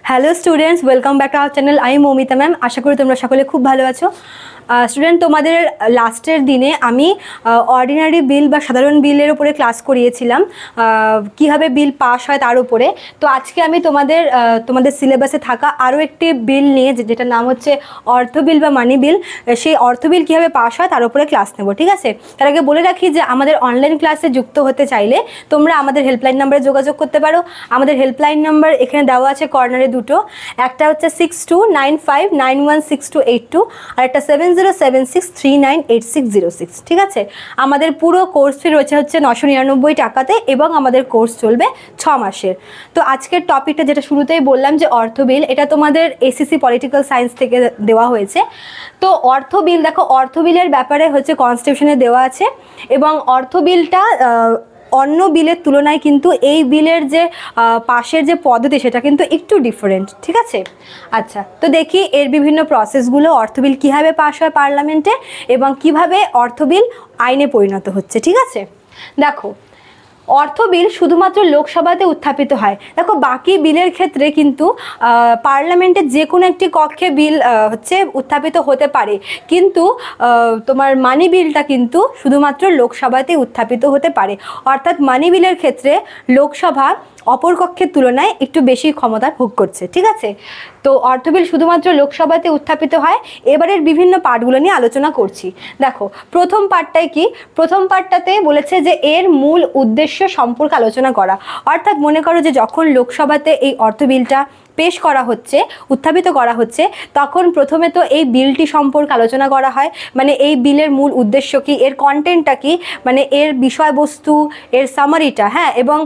Hello students, welcome back to our channel. আমি Moumita ma'am. আশা করি তোমরা সকলে খুব ভালো আছো। স্টুডেন্ট, তোমাদের লাস্টের দিনে আমি অর্ডিনারি বিল বা সাধারণ বিলের উপরে ক্লাস করিয়েছিলাম, কীভাবে বিল পাস হয় তার উপরে। তো আজকে আমি তোমাদের সিলেবাসে থাকা আরও একটি বিল নিয়ে, যেটার নাম হচ্ছে অর্থ বিল বা মানি বিল, সেই অর্থ বিল কীভাবে পাস হয় তার উপরে ক্লাস নেব। ঠিক আছে, তার আগে বলে রাখি যে আমাদের অনলাইন ক্লাসে যুক্ত হতে চাইলে তোমরা আমাদের হেল্পলাইন নাম্বারে যোগাযোগ করতে পারো। আমাদের হেল্পলাইন নাম্বার এখানে দেওয়া আছে কর্নারে দুটো, একটা হচ্ছে 6295916282 আর একটা 7076398606। ঠিক আছে, আমাদের পুরো কোর্স ফি রয়েছে হচ্ছে 999 টাকাতে এবং আমাদের কোর্স চলবে 6 মাসের। তো আজকের টপিকটা যেটা শুরুতেই বললাম যে অর্থ বিল, এটা তোমাদের এসএসসি পলিটিক্যাল সায়েন্স থেকে দেওয়া হয়েছে। তো অর্থ বিল দেখো, অর্থ বিলের ব্যাপারে হচ্ছে কনস্টিটিউশনে দেওয়া আছে এবং অর্থ বিলটা অন্য বিলের তুলনায় কিন্তু এই বিলের যে পাশের যে পদ্ধতি সেটা কিন্তু একটু ডিফারেন্ট। ঠিক আছে, আচ্ছা, তো দেখি এর বিভিন্ন প্রসেসগুলো, অর্থ বিল কীভাবে পাশ হয় পার্লামেন্টে এবং কিভাবে অর্থ বিল আইনে পরিণত হচ্ছে। ঠিক আছে, দেখো অর্থ বিল শুধুমাত্র লোকসভাতে উত্থাপিত হয়। দেখো বাকি বিলের ক্ষেত্রে কিন্তু পার্লামেন্টের যে কোনো একটি কক্ষে বিল হচ্ছে উত্থাপিত হতে পারে, কিন্তু তোমার মানি বিলটা কিন্তু শুধুমাত্র লোকসভাতে উত্থাপিত হতে পারে। অর্থাৎ মানি বিলের ক্ষেত্রে লোকসভা অপর কক্ষের তুলনায় একটু বেশি ক্ষমতা ভোগ করছে। ঠিক আছে, তো অর্থ বিল শুধুমাত্র লোকসভাতে উত্থাপিত হয়। এবারের বিভিন্ন পার্টগুলো নিয়ে আলোচনা করছি। দেখো প্রথম পার্টটায় কি, প্রথম পার্টটাতে বলেছে যে এর মূল উদ্দেশ্য সম্পর্কে আলোচনা করা। অর্থাৎ মনে করো যে যখন লোকসভাতে এই অর্থ বিলটা পেশ করা হচ্ছে, উত্থাপিত করা হচ্ছে, তখন প্রথমে তো এই বিলটি সম্পর্কে আলোচনা করা হয়। মানে এই বিলের মূল উদ্দেশ্য কি, এর কন্টেন্টটা কি, মানে এর বিষয়বস্তু, এর সামারিটা, হ্যাঁ, এবং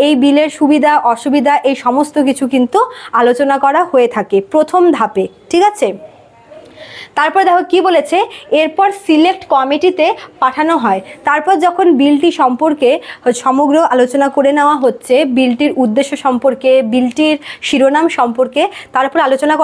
এই বিলের সুবিধা অসুবিধা এই সমস্ত কিছু কিন্তু আলোচনা করা হয়ে থাকে প্রথম ধাপে। ঠিক আছে, তারপর দেখো কি বলেছে, এরপর সিলেক্ট কমিটিতে পাঠানো হয়। তারপর যখন বিলটি সম্পর্কে সমগ্র আলোচনা করে নেওয়া হচ্ছে, বিলটির উদ্দেশ্য সম্পর্কে, বিলটির শিরোনাম সম্পর্কে, তারপর আলোচনা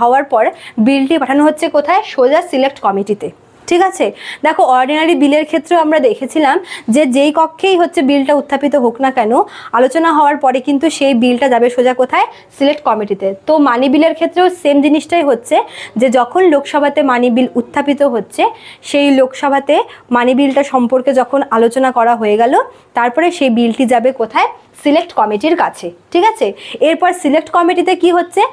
হওয়ার পর বিলটি পাঠানো হচ্ছে কোথায়, সোজা সিলেক্ট কমিটিতে। ঠিক আছে, দেখো অর্ডিনারি বিলের ক্ষেত্রেও আমরা দেখেছিলাম যে যেই কক্ষেই হচ্ছে বিলটা উত্থাপিত হোক না কেন, আলোচনা হওয়ার পরে কিন্তু সেই বিলটা যাবে সোজা কোথায়, সিলেক্ট কমিটিতে। তো মানি বিলের ক্ষেত্রেও সেম জিনিসটাই হচ্ছে যে যখন লোকসভাতে মানি বিল উত্থাপিত হচ্ছে, সেই লোকসভাতে মানি বিলটা সম্পর্কে যখন আলোচনা করা হয়ে গেল, তারপরে সেই বিলটি যাবে কোথায়, সিলেক্ট কমিটির কাছে। ঠিক আছে, এরপর সিলেক্ট কমিটিতে কি হচ্ছে,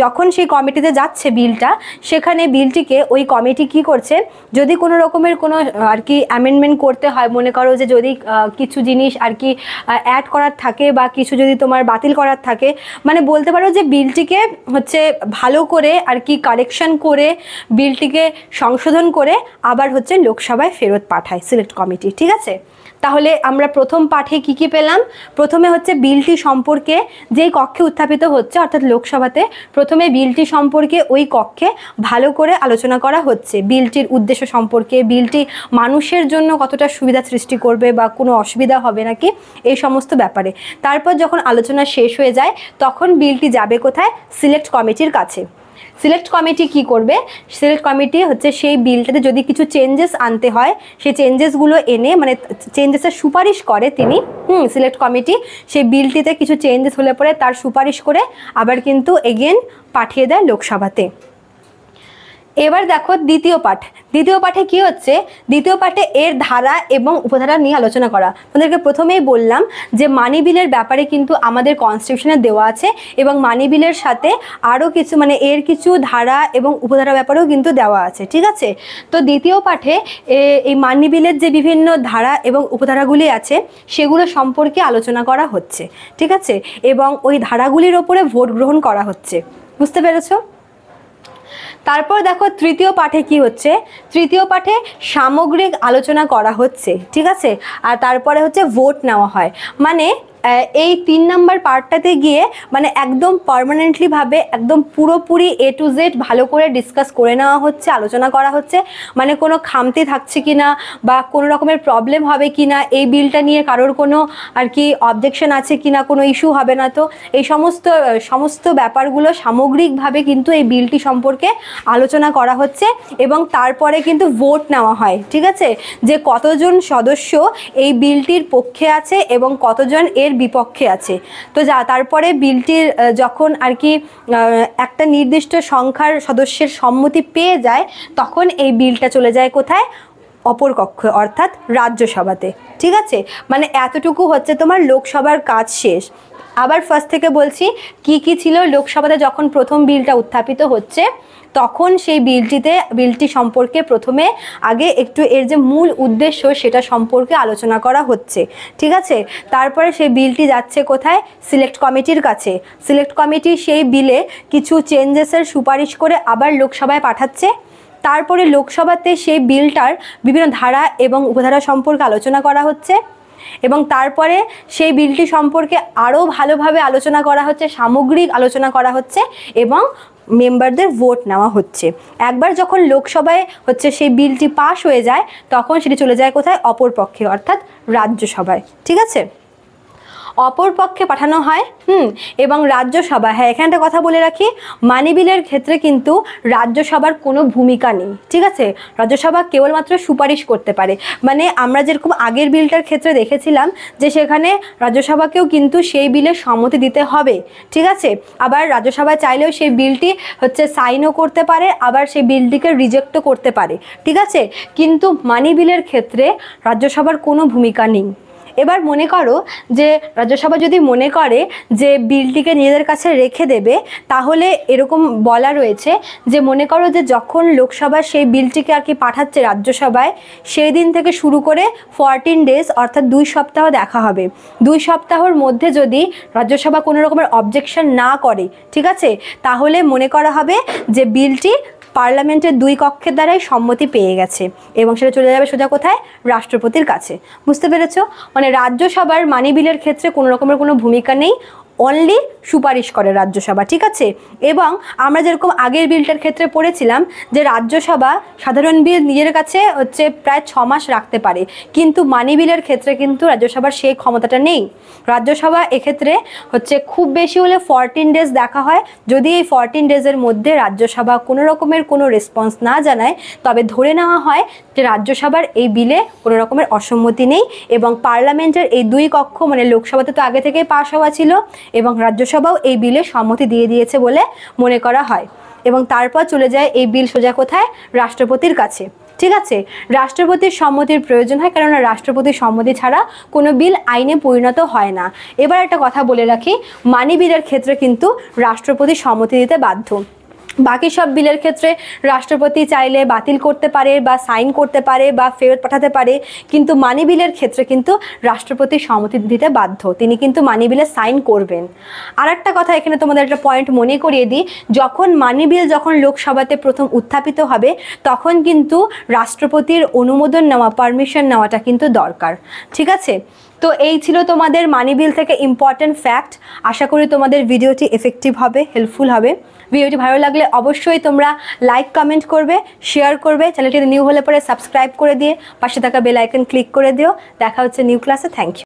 যখন সেই কমিটিতে যাচ্ছে বিলটা, সেখানে বিলটিকে ওই কমিটি কি করছে, যদি কোনো রকমের কোনো আর কি অ্যামেন্ডমেন্ট করতে হয়, মনে করো যে যদি কিছু জিনিস আর কি অ্যাড করার থাকে বা কিছু যদি তোমার বাতিল করার থাকে, মানে বলতে পারো যে বিলটিকে হচ্ছে ভালো করে আর কি কারেকশন করে, বিলটিকে সংশোধন করে আবার হচ্ছে লোকসভায় ফেরত পাঠায় সিলেক্ট কমিটি। ঠিক আছে, তাহলে আমরা প্রথম পাঠে কি কি পেলাম, প্রথমে হচ্ছে বিলটি সম্পর্কে যেই কক্ষে উত্থাপিত হচ্ছে অর্থাৎ লোকসভাতে, প্রথমে বিলটি সম্পর্কে ওই কক্ষে ভালো করে আলোচনা করা হচ্ছে, বিলটির উদ্দেশ্য সম্পর্কে, বিলটি মানুষের জন্য কতটা সুবিধা সৃষ্টি করবে বা কোনো অসুবিধা হবে নাকি, এই সমস্ত ব্যাপারে। তারপর যখন আলোচনা শেষ হয়ে যায়, তখন বিলটি যাবে কোথায়, সিলেক্ট কমিটির কাছে। সিলেক্ট কমিটি কি করবে, সিলেক্ট কমিটি হচ্ছে সেই বিলটাতে যদি কিছু চেঞ্জেস আনতে হয়, সেই চেঞ্জেসগুলো এনে, মানে চেঞ্জেসের সুপারিশ করে তিনি, সিলেক্ট কমিটি সেই বিলটিতে কিছু চেঞ্জেস হলে পরে তার সুপারিশ করে আবার কিন্তু এগেন পাঠিয়ে দেয় লোকসভাতে। এবার দেখো দ্বিতীয় পাঠ, দ্বিতীয় পাঠে কি হচ্ছে, দ্বিতীয় পাঠে এর ধারা এবং উপধারা নিয়ে আলোচনা করা। তোমাদেরকে প্রথমেই বললাম যে মানি বিলের ব্যাপারে কিন্তু আমাদের কনস্টিটিউশনে দেওয়া আছে এবং মানি বিলের সাথে আরও কিছু, মানে এর কিছু ধারা এবং উপধারা ব্যাপারেও কিন্তু দেওয়া আছে। ঠিক আছে, তো দ্বিতীয় পাঠে এই মানি বিলের যে বিভিন্ন ধারা এবং উপধারাগুলি আছে সেগুলো সম্পর্কে আলোচনা করা হচ্ছে। ঠিক আছে, এবং ওই ধারাগুলির ওপরে ভোট গ্রহণ করা হচ্ছে। বুঝতে পেরেছো? তারপর দেখো তৃতীয় পাঠে কি হচ্ছে, তৃতীয় পাঠে সামগ্রিক আলোচনা করা হচ্ছে। ঠিক আছে, আর তারপরে হচ্ছে ভোট নেওয়া হয়। মানে এই 3 নম্বর পার্টটাতে গিয়ে মানে একদম পার্মানেন্টলিভাবে একদম পুরোপুরি A to Z ভালো করে ডিসকাস করে নেওয়া হচ্ছে, আলোচনা করা হচ্ছে, মানে কোনো খামতি থাকছে কি না বা কোনো রকমের প্রবলেম হবে কি না, এই বিলটা নিয়ে কারোর কোনো আর কি অবজেকশন আছে কি না, কোনো ইস্যু হবে না তো, এই সমস্ত ব্যাপারগুলো সামগ্রিকভাবে কিন্তু এই বিলটি সম্পর্কে আলোচনা করা হচ্ছে এবং তারপরে কিন্তু ভোট নেওয়া হয়। ঠিক আছে, যে কতজন সদস্য এই বিলটির পক্ষে আছে এবং কতজন এর এর বিপক্ষে আছে। তো তারপরে বিলটির যখন আর কি একটা নির্দিষ্ট সংখ্যার সদস্যের সম্মতি পেয়ে যায়, তখন এই বিলটা চলে যায় কোথায়? অপর কক্ষে, অর্থাৎ রাজ্যসভাতে। ঠিক আছে, মানে এতটুকু হচ্ছে তোমার লোকসভার কাজ শেষ। আবার ফার্স্ট থেকে বলছি কি কি ছিল লোকসভাতে যখন প্রথম বিলটা উত্থাপিত হচ্ছে, তখন সেই বিলটি সম্পর্কে প্রথমে আগে একটু এর যে মূল উদ্দেশ্য সেটা সম্পর্কে আলোচনা করা হচ্ছে। ঠিক আছে, তারপরে সেই বিলটি যাচ্ছে কোথায়? সিলেক্ট কমিটির কাছে। সিলেক্ট কমিটি সেই বিলে কিছু চেঞ্জেসের সুপারিশ করে আবার লোকসভায় পাঠাচ্ছে। তারপরে লোকসভাতে সেই বিলটার বিভিন্ন ধারা এবং উপধারা সম্পর্কে আলোচনা করা হচ্ছে, এবং তারপরে সেই বিলটি সম্পর্কে আরও ভালোভাবে আলোচনা করা হচ্ছে, সামগ্রিক আলোচনা করা হচ্ছে এবং মেম্বারদের ভোট নেওয়া হচ্ছে। একবার যখন লোকসভায় হচ্ছে সেই বিলটি পাস হয়ে যায়, তখন সেটি চলে যায় কোথায়? অপর পক্ষে, অর্থাৎ রাজ্যসভায়। ঠিক আছে, অপর পক্ষে পাঠানো হয়। এবং রাজ্যসভা, হ্যাঁ এখানে একটা কথা বলে রাখি, মানি বিলের ক্ষেত্রে কিন্তু রাজ্যসভার কোনো ভূমিকা নেই। ঠিক আছে, রাজ্যসভা কেবলমাত্র সুপারিশ করতে পারে। মানে আমরা যেরকম আগের বিলটার ক্ষেত্রে দেখেছিলাম যে সেখানে রাজ্যসভাকেও কিন্তু সেই বিলে সম্মতি দিতে হবে। ঠিক আছে, আবার রাজ্যসভা চাইলেও সেই বিলটি হচ্ছে সাইনও করতে পারে, আবার সেই বিলটিকে রিজেক্টও করতে পারে। ঠিক আছে, কিন্তু মানি বিলের ক্ষেত্রে রাজ্যসভার কোনো ভূমিকা নেই। এবার মনে করো যে রাজ্যসভা যদি মনে করে যে বিলটিকে নিজেদের কাছে রেখে দেবে, তাহলে এরকম বলা রয়েছে যে মনে করো যে যখন লোকসভা সেই বিলটিকে আর কি পাঠাচ্ছে রাজ্যসভায়, সেই দিন থেকে শুরু করে 14 ডেজ অর্থাৎ 2 সপ্তাহ দেখা হবে। 2 সপ্তাহের মধ্যে যদি রাজ্যসভা কোনো রকমের অবজেকশন না করে, ঠিক আছে, তাহলে মনে করা হবে যে বিলটি পার্লামেন্টের 2 কক্ষের দ্বারাই সম্মতি পেয়ে গেছে এবং সেটা চলে যাবে সোজা কোথায়? রাষ্ট্রপতির কাছে। বুঝতে পেরেছো? মানে রাজ্যসভার মানি বিলের ক্ষেত্রে কোনো রকমের কোনো ভূমিকা নেই, অনলি সুপারিশ করে রাজ্যসভা। ঠিক আছে, এবং আমরা যেরকম আগের বিলটার ক্ষেত্রে পড়েছিলাম যে রাজ্যসভা সাধারণ বিল নিজের কাছে হচ্ছে প্রায় 6 মাস রাখতে পারে, কিন্তু মানি বিলের ক্ষেত্রে কিন্তু রাজ্যসভার সেই ক্ষমতাটা নেই। রাজ্যসভা এক্ষেত্রে হচ্ছে খুব বেশি হলে 14 ডেজ দেখা হয়। যদি এই 14 ডেজের মধ্যে রাজ্যসভা কোনো রকমের কোনো রেসপন্স না জানায়, তবে ধরে নেওয়া হয় যে রাজ্যসভার এই বিলে কোনো রকমের অসম্মতি নেই এবং পার্লামেন্টের এই 2 কক্ষ মানে লোকসভাতে তো আগে থেকেই পাশ হওয়া ছিল এবং রাজ্যসভাও এই বিলে সম্মতি দিয়ে দিয়েছে বলে মনে করা হয়। এবং তারপর চলে যায় এই বিল সোজা কোথায়? রাষ্ট্রপতির কাছে। ঠিক আছে, রাষ্ট্রপতির সম্মতির প্রয়োজন হয়, কেননা রাষ্ট্রপতির সম্মতি ছাড়া কোনো বিল আইনে পরিণত হয় না। এবার একটা কথা বলে রাখি, মানি বিলের ক্ষেত্রে কিন্তু রাষ্ট্রপতি সম্মতি দিতে বাধ্য। বাকি সব বিলের ক্ষেত্রে রাষ্ট্রপতি চাইলে বাতিল করতে পারে বা সাইন করতে পারে বা ফেরত পাঠাতে পারে, কিন্তু মানি বিলের ক্ষেত্রে কিন্তু রাষ্ট্রপতির সম্মতি দিতে বাধ্য, তিনি কিন্তু মানি বিলে সাইন করবেন। আর একটা কথা এখানে তোমাদের একটা পয়েন্ট মনে করিয়ে দিই, যখন মানি বিল যখন লোকসভাতে প্রথম উত্থাপিত হবে, তখন কিন্তু রাষ্ট্রপতির অনুমোদন নেওয়া, পারমিশন নেওয়াটা কিন্তু দরকার। ঠিক আছে, তো এই ছিল তোমাদের মানি বিল থেকে ইম্পর্টেন্ট ফ্যাক্ট। আশা করি তোমাদের ভিডিওটি এফেক্টিভ হবে, হেল্পফুল হবে। ভিডিওটি ভালো লাগলে অবশ্যই তোমরা লাইক কমেন্ট করবে, শেয়ার করবে, চ্যানেলটি নিউ হলে পরে সাবস্ক্রাইব করে দিয়ে পাশে থাকা বেল আইকন ক্লিক করে দিও। দেখা হচ্ছে নিউ ক্লাসে। Thank you.